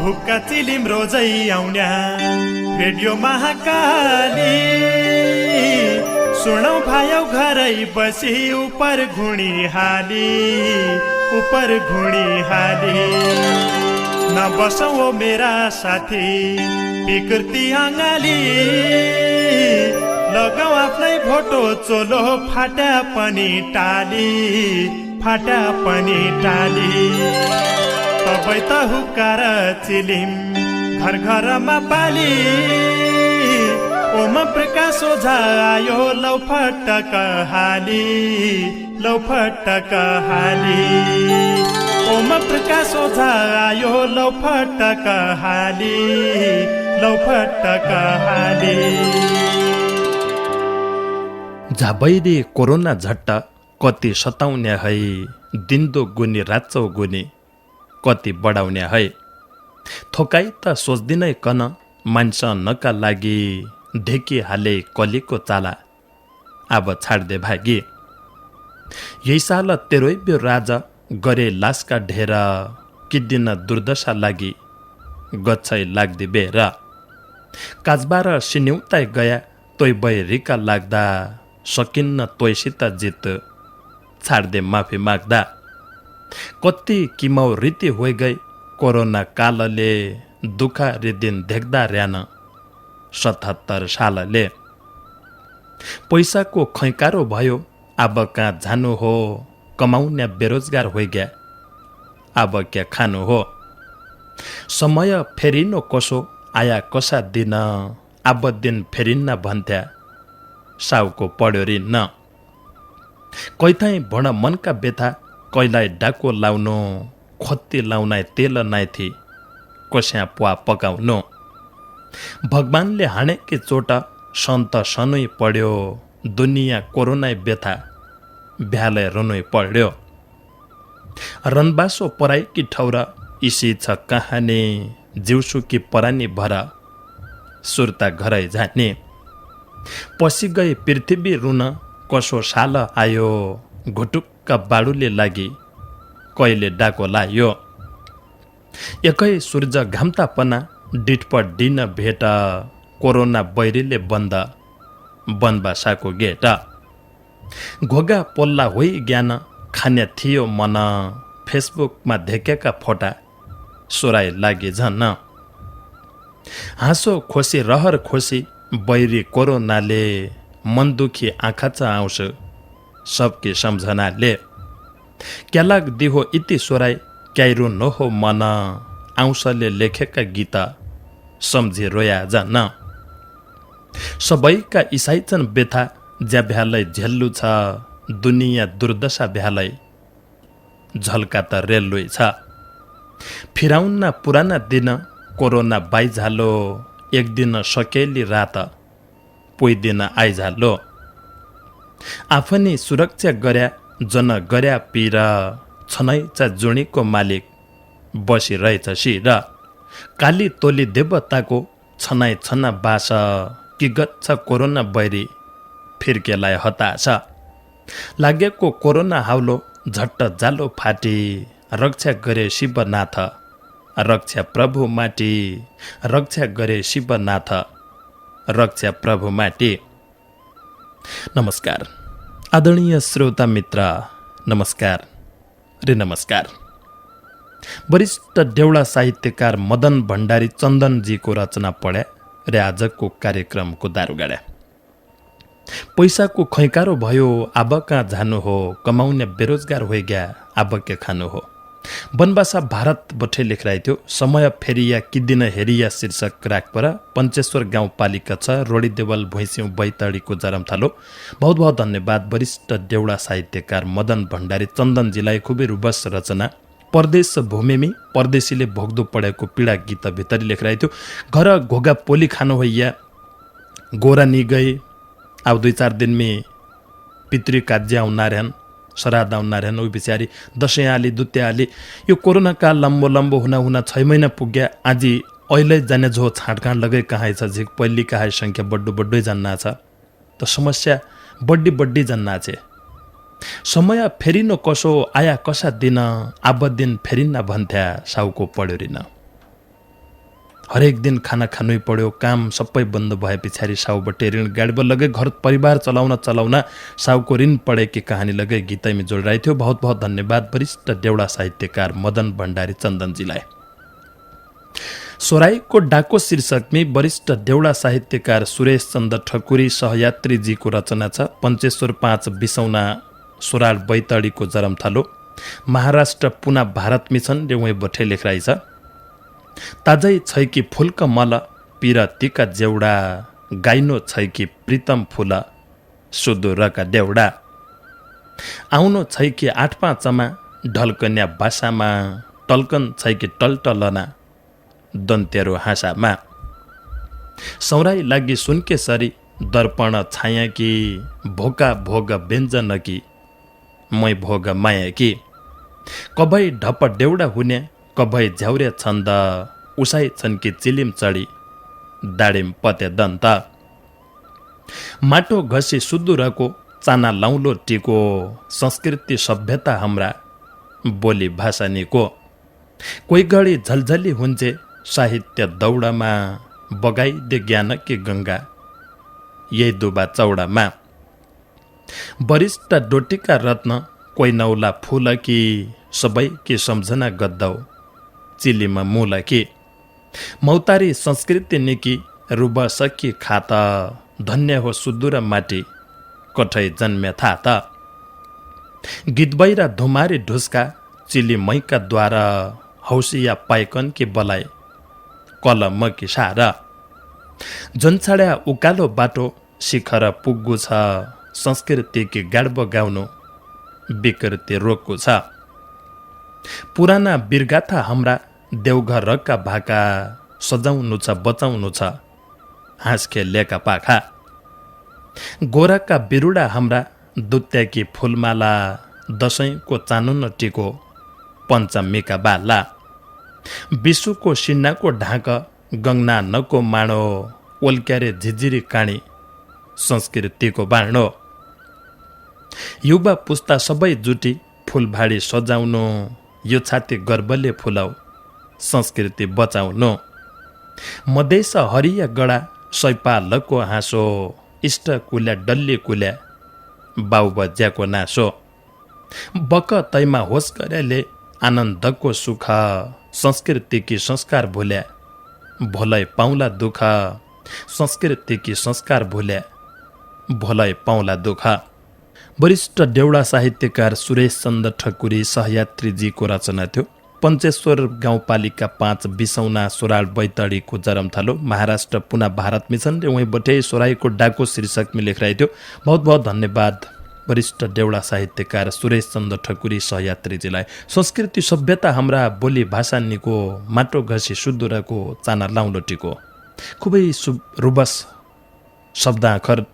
हुक्का Chilima रोजै आउन्या radio Mahakali सुनौ भायौ घरै बसी उपर घुणी हाली नबसौ ओ मेरा साथी विकृति अङ्गाली लगाऊ आफ्नै भोटो चोलो फाटा पनि टाली तपाईँ त हुक्कार चिलिम घर घरमा पाली ओम प्रकाश ओझा आयो लौ फटक हाली ओम प्रकाश ओझा आयो लौ फटक हाली झाबैरी कोरोना झट्टा कति सताउने है दिन्दो गुनी राचौ गुनी कति बढाउने है थोकाइ त सोच्दिनै कन मान्छ नका लागि ढेकी हाले कलीको चाला अब छाड्दे भागी यही साल तेरै ब्यो राजा गरे लासका ढेर किदिन दुर्दशा लागि गच्छै लाग्दी बेर काजबार सिन्यौताइ गया तोइ बैरिका लाग्दा सकिन्न तोइसित जित छाड्दे माफी माग्दा कति किमौ रीति होइ गई कोरोना कालले दुःख रिदिन देख्दा र्यान 77 सालले पैसाको खैकारो भयो अब कहाँ जानु हो कमाउने बेरोजगार होइ गया अब क्या खानु हो समय फेरिनो कसो आया कसा दिन अब दिन फेरिन्न भन्थ्या साउको पढ्यो रि न कैथाइ भण मनका बेथा कैलाई डाको लाउनु खोत्ती लाउनाइ तेल नाइथी कोस्या पुवा पकाउनु भगवानले हानेकी चोट सन्त सनुई पढ्यो दुनियाँ कोरोना बेथा भ्यालै रुनुई पढ्यो रनबासो पराइकी ठौर इसी छ कहानी जिउसुकी परानी भर सुर्ता घरै जाने पसी गई पृथ्वी रुन कसो साल आयो घुटुक्क बाडुले लागि कहिले डाको लायो एकै सूर्य घामतापना डिटपट दिन भेट कोरोना बैरीले बन्द बनबासाको गेट घोगा पोल्ला होइ ज्ञान खाने थियो मन फेसबुकमा देखेका फोटा सोराइ लागि झन् हाँसो खोसी रहर खोसी बैरी कोरोनाले मन दुखी आँखा च आउँछ सबके सम्झनाले क्यालाग दिहो इति सोराइ क्याइरो नहो मन आउँसले लेखेका गीत सम्झी रोया जान सबैका इसाइ छन् बेथा ज्या भ्यालै झेल्लु छ दुनियाँ दुर्दशा भ्यालै झल्का त रेल्वे छ फिराउन्न पुराना दिन कोरोना बाइझालो एक दिन सकेली रात पोइ दिन आइझालो आफनी सुरक्षा गर्या जन गर्या पिर छनैचा जुणीको मालिक बसिरहेछ शिर काली तोली देवताको छनाइ छना बास कि गच्छ कोरोना बैरी फिर्केलाई हताश लागेको कोरोना हाउलो झट्ट जालो फाटी रक्षा गरे शिवनाथ रक्षा प्रभु माटी रक्षा गरे शिवनाथ रक्षा प्रभु माटी। नमस्कार आदरणीय श्रोता मित्र, नमस्कार रे नमस्कार। वरिष्ठ देउडा साहित्यकार मदन भण्डारी चन्दनजीको रचना पढ्या र आजको कार्यक्रमको दारू गाड्या। पैसाको खैकारो भयो अब कहाँ जानु हो कमाउने बेरोजगार होइ गया अब के खानु हो। बनबासा भारत बठे लेखिरहेको थियो। समय फेरिया किदिन हेरिया शीर्षक राख पर पञ्चेश्वर गाउँपालिका छ रोडी देवल भैँस्यौँ बैतडीको जरमथालो। बहुत बहुत धन्यवाद वरिष्ठ देउडा साहित्यकार मदन भण्डारी चन्दनजीलाई। खुबै रुबस रचना परदेश भूमिमी परदेशीले भोग्दो पढेको पीडा गीत भित्री लेखिरहेको थियो। घर घोगा पोली खानु होइया गोरा नि गई अब 2-4 दिन में पितृ काज्य आउनारहन श्राद्ध आउनारहन उ बिचारी दसैँ आली दुत्या आली। यो कोरोना काल लम्बो लम्बो हुना 6 महिना पुग्या। आज अहिले जाने जो छाँटकाँड लगै कहाँ छ झिक पहिली कहाँ संख्या बड्डै जान्ना छ त समस्या बड्डी जान्ना छे। समय फेरिनो कसो आया कसा दिन अब दिन फेरिन्न भन्थ्या साउको पढ्यो रिन। हरेक दिन खाना खानै पर्यो, काम सबै बन्द भए पछाडि साउबटे ऋण गाडब लगै घर परिवार चलाउन साउको ऋण पढेकी कहानी लगै गीतैमा जोडिरहेको थियो। बहुत बहुत धन्यवाद वरिष्ठ देउडा साहित्यकार मदन भण्डारी चन्दनजीलाई। सोराईको डाको शीर्षकमी वरिष्ठ देउडा साहित्यकार सुरेश चन्द्र ठकुरी सहयात्रीजीको रचना छ। पञ्चेश्वर 5 बिसौना सोराल बैतडीको जरमथलो महाराष्ट्र पुना भारत मिसन रे उहाँ बठे लेखराई छ। ताजै छैकी फुल्क मल पिरतीका जेउडा गाइनो छैकी प्रीतम फुल सुदूरका देउडा आउनो छैकी 8-5मा ढल्कन्या बासामा टल्कन छैकी टलटलना दन्तेरो हाँसामा सौराई लागि सुनके सरी दर्पण छाया कि भोका भोग व्यञ्जन कि मै भोग माया कि कभै ढप डेउडा हुने कभै झ्याउरे छन्द उसाइ छन् कि चिलिम चढी दाडिम पते दन्त माटो घसी सुदूरको चाना लाउलो टिको संस्कृति सभ्यता हाम्रा बोली भाषा निको कोही घडी झलझली हुन्छे साहित्य दौडामा बगाइदे ज्ञान कि गङ्गा यही दुबा चौडामा वरिष्ठ डोटीका रत्न कोही नौला फुल कि सबै कि सम्झना गद्दौ चिलीमा मूल कि मौतारी संस्कृति निकी रुब सकी खात धन्य हो सुदूर माटी कठै जन्मे थात गीत बैरा धुमारी ढुस्का चिली मैका द्वारा हौसिया पाइकन कि बलाइ कलम कि सारा जनछाड्या उकालो बाटो शिखर पुग्गु छ संस्कृति कि गाड्ब गाउनु विकृति रोक्कु छ पुराना बिरगाथा हाम्रा देवघरका भाका सजाउनु छ बचाउनु छ हाँस खेलेका पाखा गोराका बिरुडा हाम्रा दुत्याकी फुलमाला दसैँको चानुन टिको पञ्चमीका बाला विशुको सिन्नाको ढाक गङ्ना नको माणो ओल्क्यारे झिझिरी काँडी संस्कृतिको बाँडो युवा पुस्ता सबै जुटी फुलभाडी सजाउनु यो छाती गर्वले फुलाउ संस्कृति बचाउनु मधेस हरिया गडा सैपालको हाँसो इष्ट कुल्या डल्ली कुल्या बाउ बज्याको नासो बक तैमा होस गरेले आनन्दको सुख संस्कृतिकी संस्कार भुल्या भोलै पाउला दुःख संस्कृतिकी संस्कार भुल्या भोलै पाउला दुःख वरिष्ठ देउडा साहित्यकार सुरेश चन्द्र ठकुरी सहयात्रीजीको रचना थियो। पञ्चेश्वर गाउँपालिका 5 बिसौना सोराल बैतडीको जरमथलो महाराष्ट्र पुना भारत मिसन रे उहाँ बटे सोराईको डाको शीर्षकमा लेखराएको थियो। बहुत बहुत धन्यवाद वरिष्ठ देउडा साहित्यकार सुरेश चन्द्र ठकुरी सहयात्रीजीलाई। संस्कृति सभ्यता हाम्रा बोली भाषा निको माटो घसी सुदूरको चाना लाउलोटीको खुबै रुबस शब्द आखर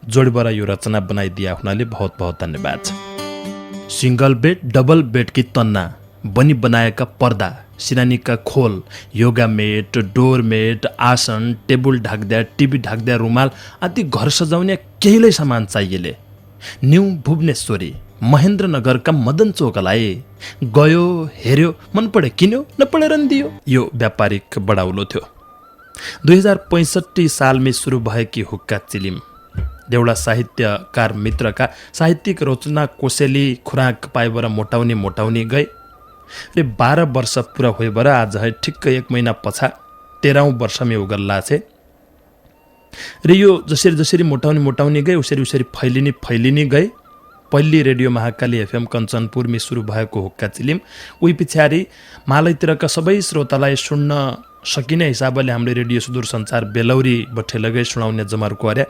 जोडबर यो रचना बनाइदिया हुनाले बहुत बहुत धन्यवाद। सिंगल बेड डबल बेड की तन्ना बनी बनाएका पर्दा सिरानीका खोल योगा मेट डोर मेट आसन टेबल ढाक्दा टिभी ढाक्दा रुमाल आदि घर सजाउने केहीलाई सामान चाहिएले न्यू भुवनेश्वरी महेन्द्रनगरका मदन चोकलाई गयो हेर्यो मन पढे किन्यो नपढेर दियो। यो व्यापारिक बडाउलो थियो। 2065 सालमै सुरु भएकी हुक्का चिलिम देउडा साहित्यकार मित्रका साहित्यिक रचना कोसेली खुराक पाएबर मोटाउने गए रे 12 वर्ष पुरा भएबर आज है ठिक्क 1 महिना पछा 13औं वर्षमै उगल्ला छे रे यो जसरी मोटाउने गए उसरी फैलिने गए। पहिली रेडियो महाकाली एफएम कञ्चनपुरमै सुरु भएको हुक्का चिलिम उही पछाडि मालैतिरका सबै श्रोतालाई सुन्न सकिने हिसाबले हामीले रेडियो सुदूर सञ्चार बेलौरी बठे लगै सुनाउने जमर्को अर्या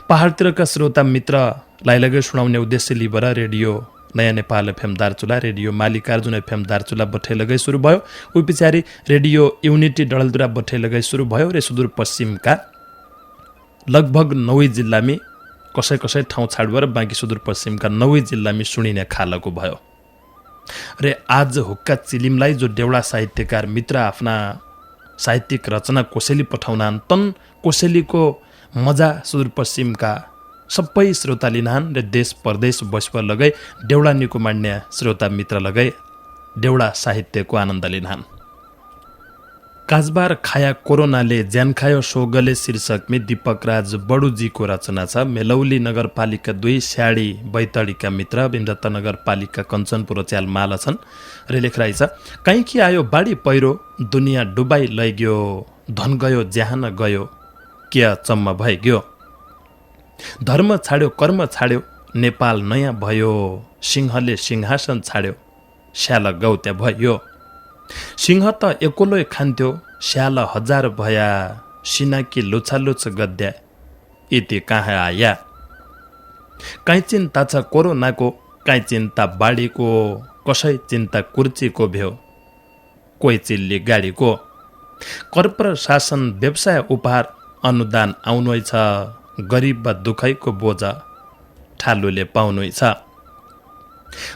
पहाडतिरका श्रोता मित्रलाई लगै सुनाउने उद्देश्य लिएर रेडियो नयाँ Nepal FM Darchula radio Mallikarjun FM Darchula बठे लगै सुरु भयो। उही पछाडि रेडियो युनिटी डडलदुरा बठे लगै सुरु भयो रे सुदूरपश्चिमका लगभग 9 जिल्लामी कसै ठाउँ छाडबर बाँकी सुदूरपश्चिमका 9 जिल्लामी सुनिने खालको भयो रे आज हुक्का चिलिमलाई जो देउडा साहित्यकार मित्र आफ्ना साहित्यिक रचना कोसेली पठाउनान् तन कोसेलीको मजा सुदूरपश्चिमका सबै श्रोता लिनान् र देश परदेश बस्प लगै देउडा निको मान्ने श्रोता मित्र लगै देउडा साहित्यको आनन्द लिनान्। काजबार खाया कोरोनाले ज्यान खायो सोगले शीर्षकमा दीपक राज बडुजीको रचना छ। मेलौली नगरपालिका 2 स्याडी बैतडीका मित्र बिन्दत्त नगरपालिका कञ्चनपुर च्याल माला छन् र लेखराइ छ। काहीँकी आयो बाढी पहिरो दुनियाँ डुबाई लैग्यो धन गयो ज्यान गयो के अचम्म भइग्यो। धर्म छाड्यो कर्म छाड्यो नेपाल नयाँ भयो सिंहले सिंहासन छाड्यो स्याल गौत्या भयो। सिंह त एकोलै खान्थ्यो स्याल हजार भया सिनाकी लुछालुछ गद्या इति कहाँ आया। काहीँ चिन्ता छ कोरोनाको काहीँ चिन्ता बाढीको कसै चिन्ता कुर्चीको भ्यो कोही चिल्ली गाडीको। कर प्रशासन व्यवसाय उपहार अनुदान आउनै छ गरिब वा दुखैको बोझ ठालुले पाउनै छ।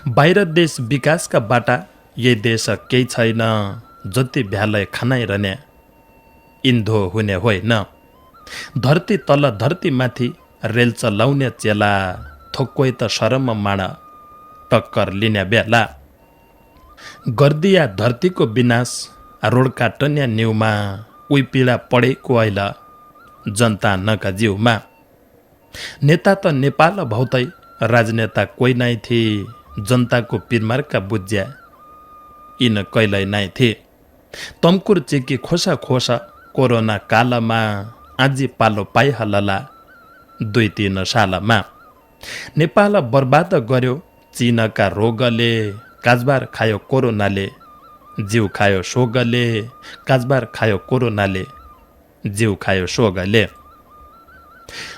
बाहिर देश विकासका बाटा यही देश केही छैन जति भ्यालै खनाइरहने इन्धो हुने होइन। धरती तल धरती माथि रेल चलाउने चेला थोक्कै त शरम माड टक्कर लिने बेला। गर्दिया धरतीको विनाश रोड काटन्या न्युमा उही पीडा पढेको अहिले जनता नका जिउमा। नेता त नेपाल भौतै राजनेता कोही नै थिए जनताको पिरमारका बुझ्या यिन कहिल्यै नै थिए। तम्कुर चिकी खोसा खोसा कोरोना कालमा आजी पालो पाइहालला 2-3 सालमा। नेपाल बर्बाद गर्यो चीनका रोगले काजबार खायो कोरोनाले जिउ खायो सोगले काजबार खायो कोरोनाले जिउ खायो सोगले।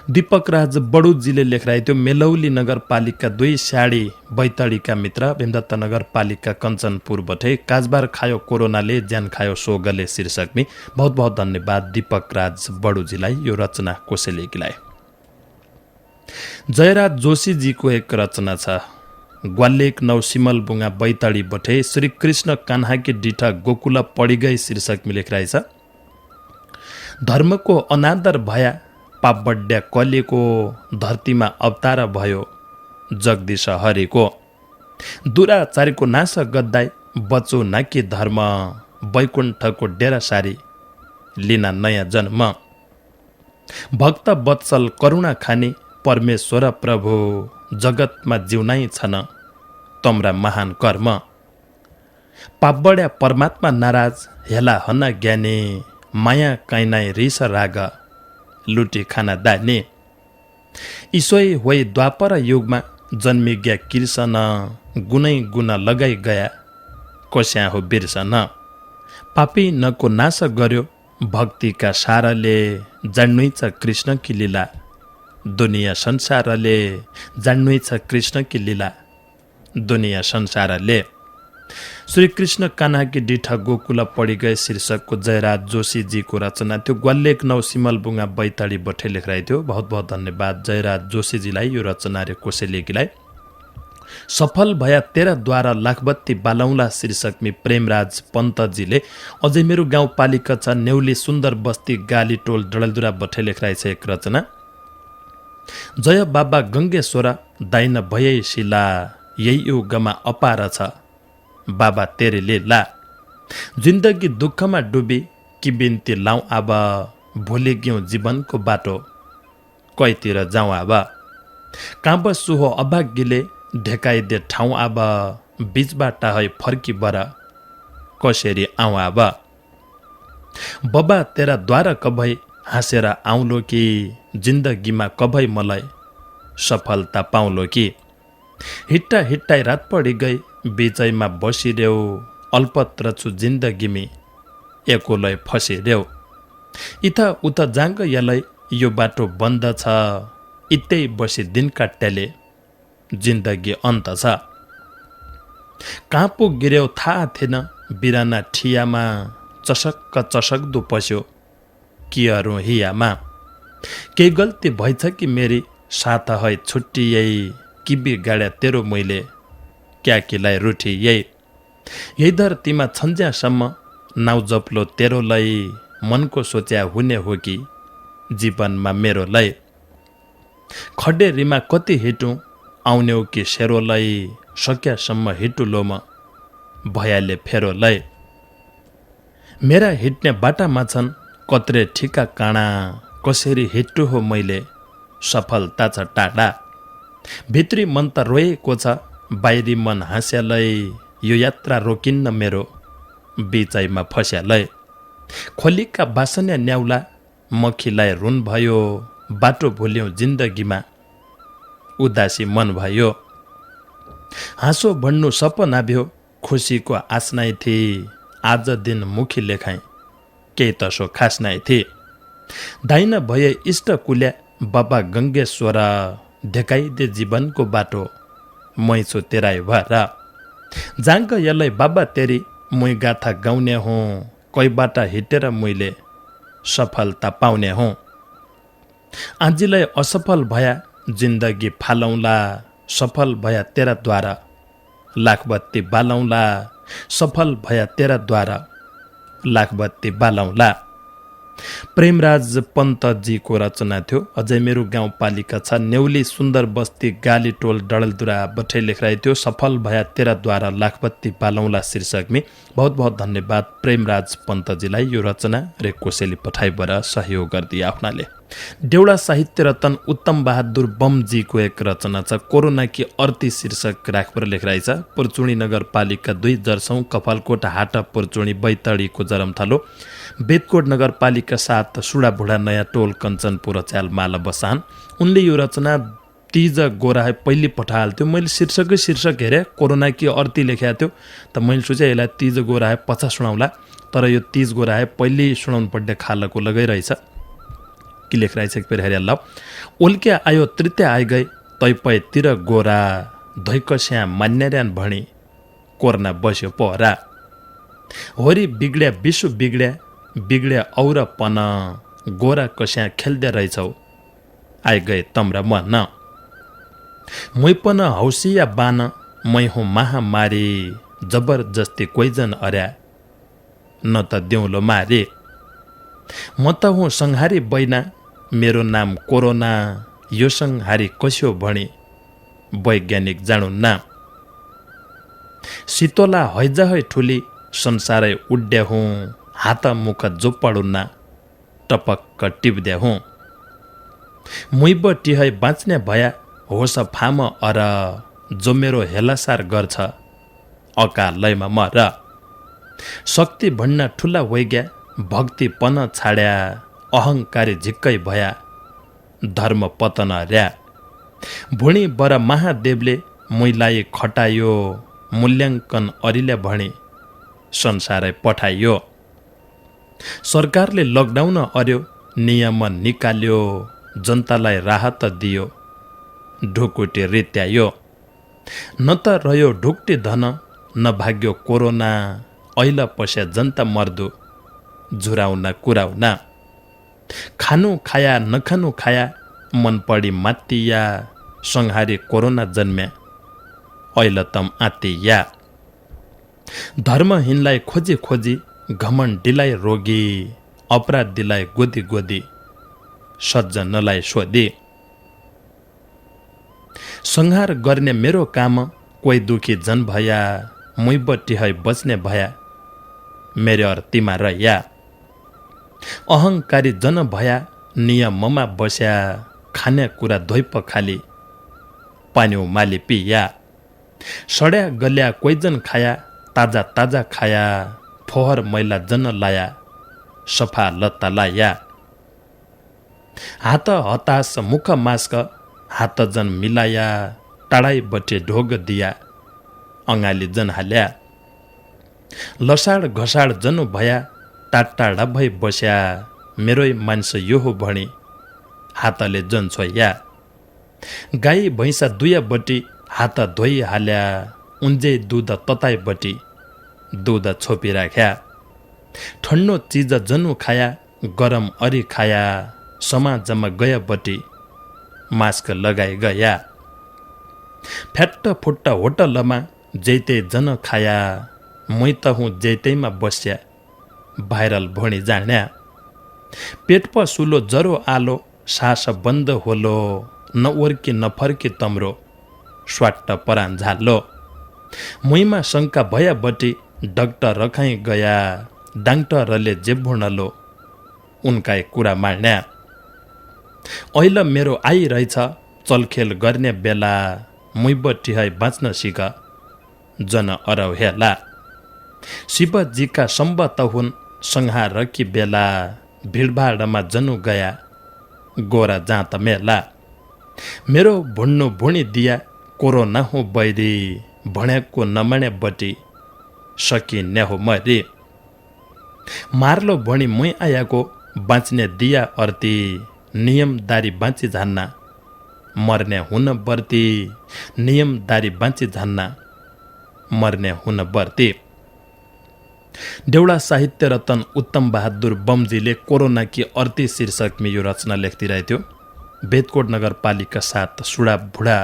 दीपक राज बडुजीले लेखराइ थियो। मेलौली नगरपालिका 2 स्याडी बैतडीका मित्र भीमदत्त नगरपालिका कञ्चनपुरबाटै काजबार खायो कोरोनाले ज्यान खायो सोगले शीर्षकमी। बहुत बहुत धन्यवाद दीपक राज बडुजीलाई यो रचना कोसेलेकीलाई। जयराज जोशीजीको एक रचना छ। ग्वालेक नौ सिमलबुङ्गा बैतडीबाटै श्री कृष्ण कान्हाकी डिठा गोकुल पढिगई शीर्षकमी लेखराइ छ। धर्मको अनादर भया पाप बड्या कलेको धरतीमा अवतार भयो जगदीश हरिको। दुराचारीको नाश गद्दाई बचो नाकी धर्म वैकुण्ठको डेरा सारी लिन नयाँ जन्म। भक्त वत्सल करुणा खाने परमेश्वर प्रभु जगतमा जिउनै छन् तम्रा महान कर्म। पाप बड्या परमात्मा नाराज हेला हन ज्ञाने माया कैनाइ रिस राग लुटी खाना दाने। ईशोई होइ द्वापर युगमा जन्मिज्ञा कृष्ण गुनै गुण लगाइ गया कोस्या हो बिर्सन। पापी नको नाश गर्यो भक्तिका सारले जान्नै छ कृष्ण की लीला दुनिया संसारले जान्नै छ कृष्ण की लीला दुनिया संसारले। श्री कृष्ण कान्हाकी डिठा गोकुल पढिगए शीर्षकको जयराज जोशीजीको रचना थियो। ग्वालेक नौ सिमलबुङ्गा बैतडी बठे लेखराइ थियो। बहुत बहुत धन्यवाद जयराज जोशीजीलाई यो रचना रे कोसेलेकीलाई। सफल भया तेरा द्वारा लाखबत्ती बालौला शीर्षकमी प्रेमराज पन्तजीले अझै मेरो गाउँपालिका छ नेउली सुन्दर बस्ती गाली टोल डडलदुरा बठे लेखराइ छ एक रचना। जय बाबा गङ्गेश्वरा दाइन भयै शिला यही युगमा अपार छ बाबा तेरे लीला। जिन्दगी दुःखमा डुबी कि बिन्ती लाउँ अब भोलि ग्यौँ जीवनको बाटो कैतिर जाउँ अब। कहाँ बस्छु हो अभाग्यले ढेकाइदे ठाउँ अब बीचबाट है फर्की बर कसरी आउँ अब। बबा तेरा द्वारा कभै हाँसेर आउँलो कि जिन्दगीमा कभै मलाई सफलता पाउलो कि। हिट्टा हिट्टाइ रात पढी गई बिचैमा बसिदेऊ अल्पत्र छु जिन्दगीमी एकोलै फसिदेऊ। इता उता जाँग यलाई यो बाटो बन्द छ इतै बसी दिन काट्याले जिन्दगी अन्त छ। कहाँ पुगिरेऊ थाहा थिएन बिराना ठियामा चसक्क चसक्दो पस्यो किहरू हियामा। केही गल्ती भएछ कि मेरी साथ है छुट्टिए कि बिगाड्या तेरो मैले क्याकीलाई रुठी यही धरतीमा छन्ज्यासम्म नाउ जप्लो तेरोलाई मनको सोच्या हुने हो कि जीवनमा मेरोलाई। खडेरीमा कति हिटुँ आउन्यौ कि सेरोलाई सक्यासम्म हिटुलोमा भयाले फेरोलाई। मेरा हिँड्ने बाटामा छन् कत्रे ठिका काँडा, कसरी हिँड्टु हो मैले, सफलता छ टाढा। भित्री मन त रोएको छ, बाहिरी मन हाँस्यालै, यो यात्रा रोकिन्न मेरो, बिचाइमा फस्यालै। खोलीका बासन्या न्याउला, मखीलाई रुन भयो, बाटो भुल्यौँ जिन्दगीमा, उदासी मन भयो। हाँसो भन्नु सपना भ्यो, खुसीको आश नै थिए, आज दिन मुखी लेखाएँ, केही तसो खास नै थिए। दाइन भए इष्ट कुल्या, बाबा गङ्गेश्वर, देखाइदे जीवनको बाटो, मै छु तेराई भएर। जाङ्ग यसलाई बाबा तेरी, मै गाथा गाउने हुँ, कोही बाटा हिँडेर मैले सफलता पाउने हुँ। आजलाई असफल भया, जिन्दगी फालौँला, सफल भया तेराद्वारा, लाखबत्ती बालौँला, सफल भया तेराद्वारा, लाखबत्ती बालौँला। प्रेमराज पन्तजीको रचना थियो। अझै मेरो गाउँपालिका छ नेउली सुन्दर बस्ती गाली टोल डडलदुरा बठै लेखराएको थियो। सफल भया तेराद्वारा लाखबत्ती बालौँला शीर्षकमी बहुत बहुत धन्यवाद प्रेमराज पन्तजीलाई यो रचना रे कोसेली पठाइबाट सहयोग गरिदिए आफ्नाले। देउडा साहित्य रतन उत्तम बहादुर बमजीको एक रचना छ कोरोना की अर्ती शीर्षक राखबर लेखराइ छ। पुर्चुणी नगरपालिका 2 जर्सौं कपालकोट हाटा पुर्चुणी बैतडीको जरमथलो, बेदकोट नगरपालिका 7 सुडाभुडा नयाँ टोल कञ्चनपुर च्याल माला बसान। उनले यो रचना तीज गोराहे पहिले पठाहाल्थ्यो। मैले शीर्षक हेरेँ कोरोना की अर्ती लेखेको थियो त मैले सोचेँ यसलाई तीज गोराहे पछा सुनाउला, तर यो तीज गोराहे पहिले सुनाउनु पर्ने खालको लगाइरहेछ कि लेखरहेछ एक फेरि हेरेर ल। ओल्के आयो तृतीय आइ गए तैपयतिर गोरा, धैकस्या मान्यार्यान भणी कोरोना बस्यो पहरा। होरी बिग्ड्या विश्व बिग्ड्या, बिग्ड्या और पन, गोरा कस्या खेल्दै रहेछौ आइ गए तम्रा मन। मै पन हौसिया बान, मै हुँ महामारी, जबरजस्ती कोइजन अर्या न त देउलो मारे। म त हुँ संहारी बैना, मेरो नाम कोरोना, यो संहारी कसो भणी वैज्ञानिक जानुन्न। शीतोला हैजाहै ठुली, संसारै उड्या हुँ, हात मुख जोपाडुन्न, टपक्क टिप्द्या हुँ। मुइब टिहै बाँच्ने भया, होस फाम अर, जो मेरो हेलासार गर्छ अकालैमा मर। शक्ति भन्न ठुला वैज्ञा, भक्ति पन छाड्या, अहङ्कारी झिक्कै भया, धर्म पतन र्या। भुणी बर महादेवले मुइलाई खटायो, मूल्याङ्कन अरिले भणी संसारै पठाइयो। सरकारले लकडाउन अर्यो, नियम निकाल्यो, जनतालाई राहत दियो, ढुकुटी रित्यायो। न त रह्यो ढुक्टी धन, न भाग्यो कोरोना, ऐल पस्या जनता मर्दो, झुराउन कुराउन। खानु खाया नखानु खाया, मन पडी मात्तिया, संहारी कोरोना जन्म्या, ऐल तम आत्तिया। धर्महीनलाई खोजी खोजी, घमण्डीलाई रोगी, अपराधीलाई गोदी गोदी, सज्जनलाई सोधी। संहार गर्ने मेरो काम, कोही दुखी जन भया, मुइबट्टी है बच्ने भया, मेरो अर्तीमा रह्या। अहङ्कारी जन भया, नियममा बस्या, खाने कुरा धोइप खाली, पानी माली पिया। सड्या गल्या कोइजन खाया, ताजा ताजा खाया, फोहर मैला जन लाया, सफा लत्ता लाया। हात हतास मुख मास्क, हात जन मिलाया, टाढाई बटे ढोग दिया, अँगाली जन हाल्या। लसाड घसाड जनु भया, टाढा भई बस्या, मेरै मान्छे यो हो भणी हातले जन छोया। गाई भैँसा दुया बटी, हात धोइ हाल्या, उन्जे दुध तताई बटी, दुध छोपी राख्या। ठन्डो चिज जनु खाया, गरम अरी खाया, समाजमा गया बटी, मास्क लगाई गया। फ्याट्ट फुट्ट होटलमा, जैते जन खाया, मै त हुँ जैतैमा बस्या, भाइरल भणी जान्या। पेट पसुलो जरो आलो, सास बन्द होलो, न ओर्की न फर्की तम्रो, स्वाट्ट परान झालो। मुइमा शङ्का भया बटी, डक्टर रखाइ गया, डाक्टरले जे भुर्णलो उनका कुरा मार्न्या ऐल मेरो आइरहेछ चलखेल गर्ने बेला मुइब टिहाई बाँच्न सिक जन अरौ हेला शिवजीका सम्बत हुन् संहारकी बेला भिडभाडमा जनु गया गोरा जाँत मेला मेरो भुण्नु भुणी दिया कोरोना हो बैरी भण्याको नमने बटी सकि न्याहो मरी मार्लो भणी मुई आयाको बाँच्ने दिया अर्ती नियमदारी बाँची झान्ना मर्ने हुन बर्ती नियमदारी बाँची झान्ना मर्ने हुन बर्ती देउडा साहित्य रत्न उत्तम बहादुर बमजीले कोरोनाकी अर्ती शीर्षकमा यो रचना लेख्दिरहेथ्यो। बेदकोट नगरपालिका 7 सुडा भुडा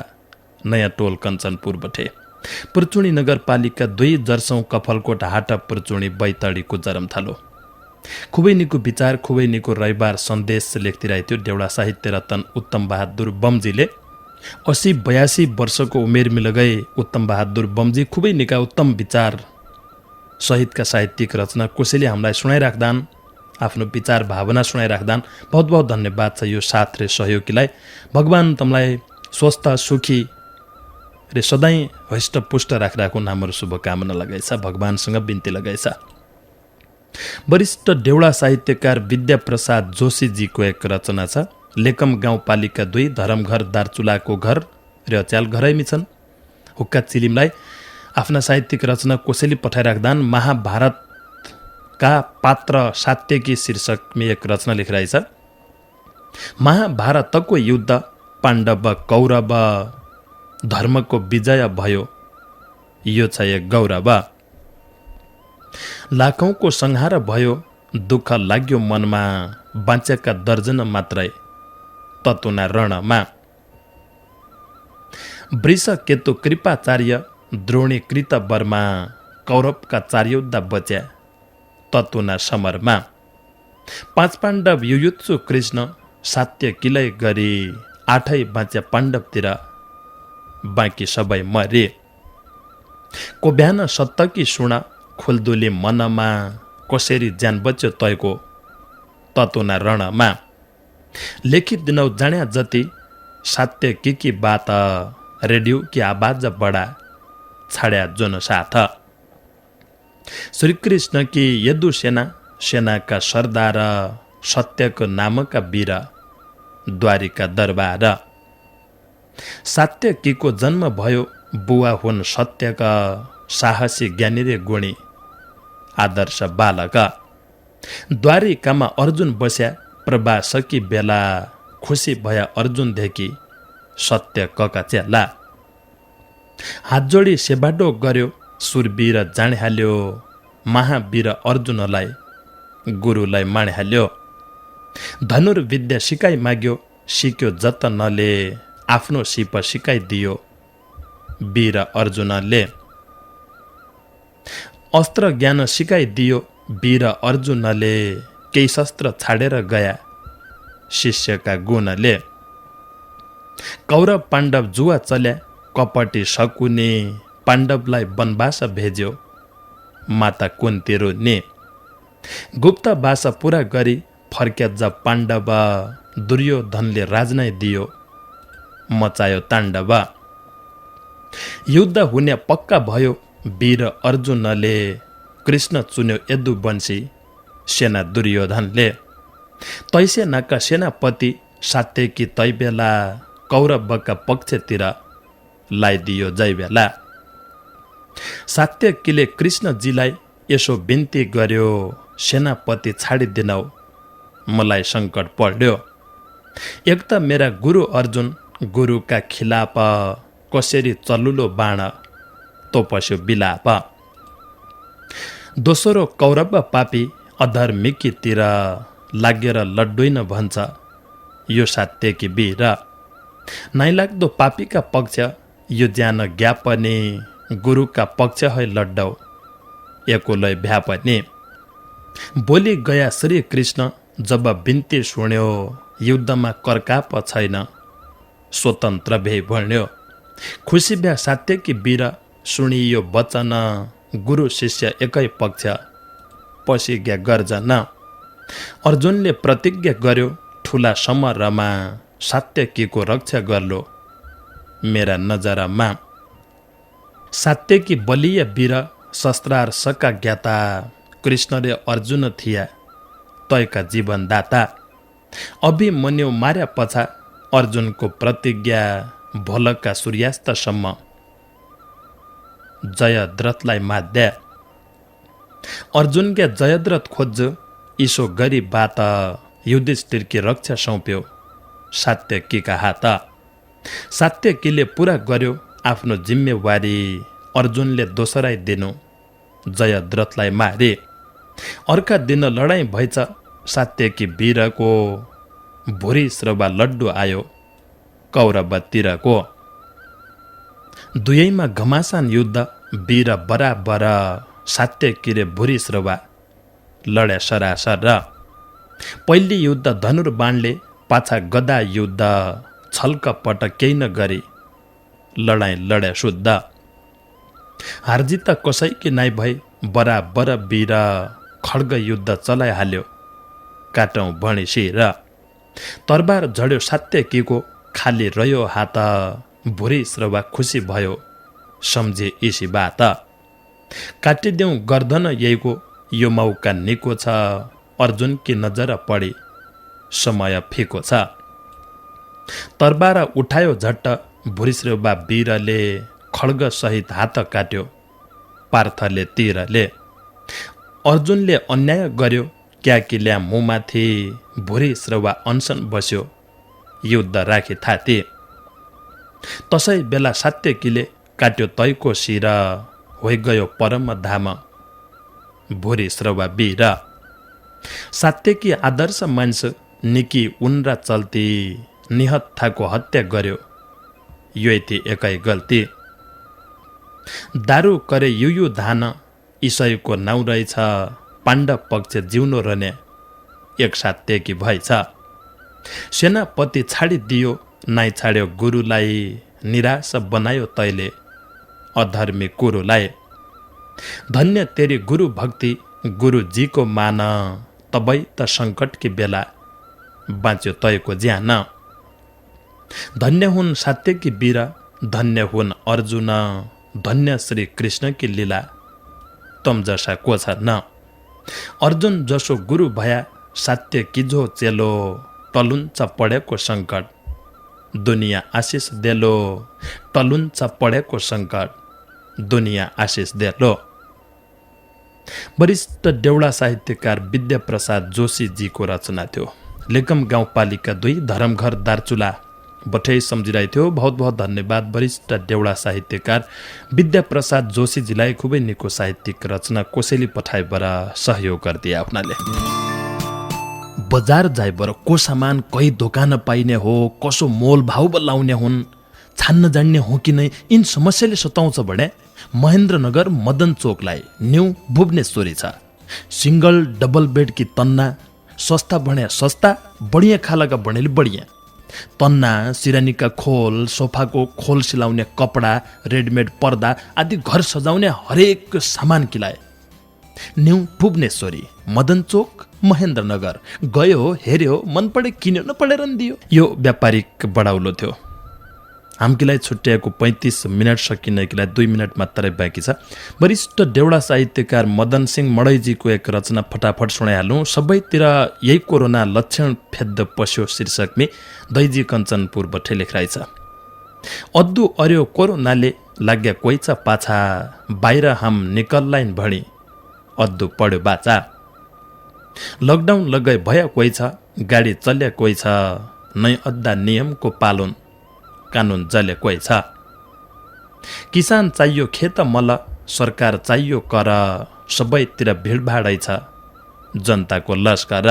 नयाँ टोल कञ्चनपुर बठे पुर्चुणी नगरपालिका 2 जर्सौं कफलकोट हाटा पुर्चुणी बैतडीको जरम थालो खुबै निको विचार खुबै निको रविवार सन्देश लेख्दिरहेथ्यो। देउडा साहित्य रत्न उत्तम बहादुर बमजीले 80-82 वर्षको उमेरमा लगाए उत्तम बहादुर बमजी खुबै निका उत्तम विचार सहितका साहित्यिक रचना कसैले हामीलाई सुनाइराख्दान आफ्नो विचार भावना सुनाइराख्दान बहुत बहुत धन्यवाद छ यो साथ रे सहयोगीलाई। भगवान तमलाई स्वस्थ सुखी रे सधैँ हष्टपुष्ट राखिराखुन् हाम्रो शुभकामना लगाइछ भगवानसँग बिन्ती लगाइछ। वरिष्ठ देउडा साहित्यकार विद्याप्रसाद जोशीजीको एक रचना छ लेकम गाउँपालिका 2 धरमघर दार्चुलाको घर र अच्याल घरैमी छन् हुक्का चिलिमलाई आफ्ना साहित्यिक रचना कसैले पठाइराख्दान महाभारतका पात्र सात्यकी शीर्षकमा एक रचना लेखिरहेछ। महाभारतको युद्ध पाण्डव कौरव धर्मको विजय भयो यो छ एक गौरव लाखौंको संहार भयो दुःख लाग्यो मनमा बाँचेका दर्जन मात्रै ततुना रणमा वृष केतु कृपाचार्य द्रोणीकृत वर्मा कौरवका 4 योद्धा बच्या ततुना समरमा 5 पाण्डव युयुत्सु कृष्ण सात्य किलय गरी 8 बाँच्या पाण्डवतिर बाँकी सबै मरे को बिहान सत्तकी सुण खुल्दुली मनमा कसरी ज्यान बच्यो तयको ततुना रणमा लेखिदिनौ जान्या जति सात्य की बात रेडियो की आवाज बडा छाड्या जुन साथ श्रीकृष्ण की यदु सेनाका सरदार सत्यको नामका वीर द्वारिका दरबार सात्यकीको जन्म भयो बुवा हुन् सत्यका साहसी ज्ञानी रे गुणी आदर्श बालक द्वारिकामा अर्जुन बस्या प्रवासकी बेला खुसी भया अर्जुन देखि सत्य कका चेला हात जोडी सेबाडो गर्यो सुरवीर जानिहाल्यो महावीर अर्जुनलाई गुरुलाई मानिहाल्यो धनुर्विद्या सिकाइ माग्यो सिक्यो जतनले आफ्नो सिप सिकाइदियो वीर अर्जुनले अस्त्र ज्ञान सिकाइदियो वीर अर्जुनले केही शस्त्र छाडेर गया शिष्यका गुणले कौरव पाण्डव जुवा चल्या कपटी शकुनी पाण्डवलाई वनवास भेज्यो माता कुन्ती रुने गुप्त वास पूरा गरी फर्क्या जब पाण्डव दुर्योधनले राजनै दियो मचायो ताण्डव युद्ध हुने पक्का भयो वीर अर्जुनले कृष्ण चुन्यो यदुवंशी सेना दुर्योधनले तैसेनाका सेनापति सात्यकी तैबेला कौरवका पक्षतिर लाइदियो जयबेला सात्यकीले कृष्णजीलाई यसो बिन्ती गर्यो सेनापति छाडिदिनौ मलाई सङ्कट पर्यो एक त मेरा गुरु अर्जुन गुरुका खिलाफ कसरी चल्लुलो बाण तोपस्यो बिलाप दोस्रो कौरव पापी अधर्मिकीतिर लागेर लड्डुइन भन्छ यो सात्यकी वीर नाइलाग्दो पापीका पक्ष यो ज्यान ज्ञापने गुरुका पक्ष है लड्डौ एकोलय भ्यापने बोली गया श्री कृष्ण जब बिन्ती सुन्यो युद्धमा कर्काप छैन स्वतन्त्र भे भन्यो खुसी भ्या सात्यकी वीर सुनियो वचन गुरु शिष्य एकै पक्ष पसिज्ञा गर्जन। अर्जुनले प्रतिज्ञा गर्यो ठुला समरमा सात्यकीको रक्षा गर्लो मेरा नजरमा। सात्यकी बलिय वीर शस्त्रार सका ज्ञाता कृष्णले अर्जुन थिया तयका जीवनदाता। अभिमन्यु मार्या पछा अर्जुनको प्रतिज्ञा भोलका सूर्यास्तसम्म जयद्रथलाई माध्या। अर्जुनका जयद्रथ खोज्छ इसो गरी बात युधिष्ठिरकी रक्षा सौंप्यो सात्यकीका हात। सात्यकीले पुरा गर्यो आफ्नो जिम्मेवारी अर्जुनले दोस्राइ दिनु जयद्रथलाई मारे। अर्का दिन लडाईँ भएछ सात्यकी वीरको भुरी श्रवा लड्डु आयो कौरवतिरको। दुवैमा घमासान युद्ध वीर बराबर सात्यकी र भुरी श्रवा लड्या सरासर। पहिली युद्ध धनुर्बाणले पाछा गदा युद्ध छल्कपट केही नगरी लडाईँ लड्या शुद्ध। हारजित कसैकी नाइ भई बराबर वीर खड्ग युद्ध चलाइहाल्यो काटौँ भणी शिर। तरबार झड्यो सात्यकीको खाली रह्यो हात भुरी श्रवा खुसी भयो सम्झे इसी बात। काटिदेऊ गर्दन यहीको यो मौका निको छ अर्जुनकी नजर पडी समय फिको छ। तरबार उठायो झट्ट भुरीश्रवा वीरले खड्ग सहित हात काट्यो पार्थले तीरले। अर्जुनले अन्याय गर्यो क्याकील्या मुमाथि भुरीश्रवा अनसन बस्यो युद्ध राखी थाती। तसै बेला सात्यकीले काट्यो तैको शिर होइ गयो परम धाम भुरीश्रवा वीर। सात्यकी आदर्श मान्छे निकी उनरा चल्ती निहत्थाको हत्या गर्यो योति एकै गल्ती। दारू करे युयु धान ईशयको नाउँ रहेछ पाण्डव पक्ष जिउनो रने एक सात्यकी भएछ। सेनापति छाडिदियो नाइ छाड्यो गुरुलाई निराश बनायो तैले अधर्मी कुरुलाई। धन्य तेरी गुरु भक्ति गुरुजीको मान तबै त सङ्कटकी बेला बाँच्यो तयको ज्यान। धन्य हुन् सात्यकी वीर धन्य हुन् अर्जुन धन्य श्री कृष्णकी लीला तम जसा को छ न। अर्जुन जसो गुरु भया सात्यकी जो चेलो टलुन्छ पढेको सङ्कट दुनियाँ आशिष देलो टलुन्छ पढेको सङ्कट दुनियाँ आशिष देलो। वरिष्ठ देउडा साहित्यकार विद्याप्रसाद जोशीजीको रचना थियो। लेकम गाउँपालिका 2 धरमघर दार्चुला बठै सम्झिरहेको थियो। बहुत बहुत धन्यवाद वरिष्ठ देउडा साहित्यकार विद्याप्रसाद जोशीजीलाई खुबै निको साहित्यिक रचना कोसेली पठाइबाट सहयोग गरिदिए आफ्नाले। बजार जाइबर को सामान कही दोकान पाइने हो कसो मोल भाउ लाउने हुन् छान्न जान्ने हो कि नै यिन समस्याले सताउँछ भने महेन्द्रनगर मदन चोकलाई न्यू भुवनेश्वरी छ। सिंगल डबल बेड की तन्ना सस्ता बढ्या सस्ता बढिया खालका बढेले बढिया तन्ना सिरानीका खोल सोफाको खोल सिलाउने कपडा रेडमेड पर्दा आदि घर सजाउने हरेक सामान किलाए न्यू भुवनेश्वरी मदन चोक महेन्द्रनगर। गयो हेर्यो मन पढे किन्यो नपढेर नि दियो। यो व्यापारिक बढाउलो थियो। हाम्कीलाई छुट्याएको 35 मिनट सकिनकीलाई 2 मिनट मात्रै बाँकी छ। वरिष्ठ देउडा साहित्यकार मदन सिंह मडैजीको एक रचना फटाफट सुनाइहालौँ। सबैतिर यही कोरोना लक्षण फेद्द पस्यो शीर्षकमी दैजी कञ्चनपुर बठे लेखराइ छ। अद्दु अर्यो कोरोनाले लाग्या कोइचा पाछा बाहिर हाम निकल्लाइन भणी अद्दु पढ्यो बाचा। लकडाउन लगाइ भया कोही छ गाडी चल्या कोही छ नै अद्दा नियमको पालन कानुन जले कोही छ। किसान चाहियो खेत मल सरकार चाहियो कर सबैतिर भिडभाडै छ जनताको लस्कर।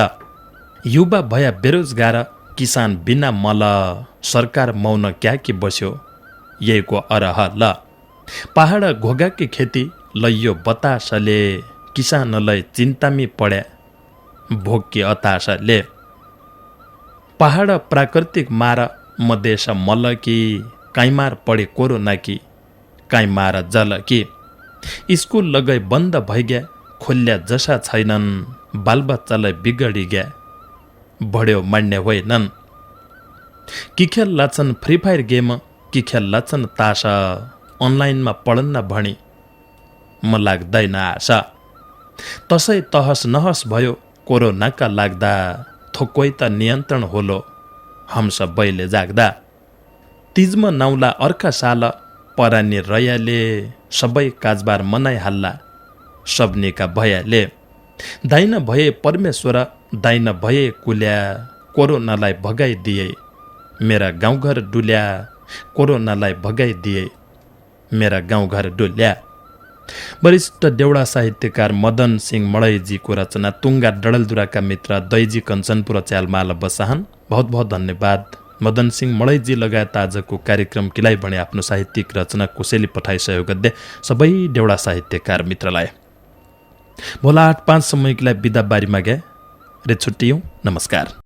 युवा भया बेरोजगार किसान बिना मल सरकार मौन क्या कि बस्यो यहीको अरहल। पहाड घोगाकी खेती लैयो बतासले किसानलाई चिन्तामी पड्या भोकी अतासले। पहाड प्राकृतिक मार मदेश मल कि काइमार पडे कोरोना कि काइमार जल कि। स्कुल लगाई बन्द भइग्या खोल्या जसा छैनन् बालबच्चालाई बिगडी गया बढ्यो मान्ने होइनन् कि खेल लाछन् फ्री फायर गेम कि खेल लाछन् तास अनलाइनमा पढन्न भनी म लाग्दैन आशा तसै तहस नहस भयो कोरोनाका लाग्दा थोक्कै त नियन्त्रण होलो हम्स बैले जाग्दा तिजमा नाउला अर्का साल परानी रयाले सबै काजबार मनाइहाल्ला सबनेका भयाले दाइन भए परमेश्वर दाइन भए कुल्या कोरोनालाई भगाइदिए मेरा गाउँघर डुल्या कोरोनालाई भगाइदिए मेरा गाउँघर डुल्या वरिष्ठ देउडा साहित्यकार मदन सिंह मडैजीको रचना तुङ्गा डडलदुराका मित्र दैजी कञ्चनपुर च्यालमाल बसाहन बहुत बहुत धन्यवाद मदन सिंह मडैजी लगायत आजको कार्यक्रम किलाई भने आफ्नो साहित्यिक रचना कोसेली पठाइ सहयोग गर्दै सबै देउडा साहित्यकार मित्रलाई भोला 8-5 समयलाई बिदा बारीमा गए रे छुट्टियौँ नमस्कार।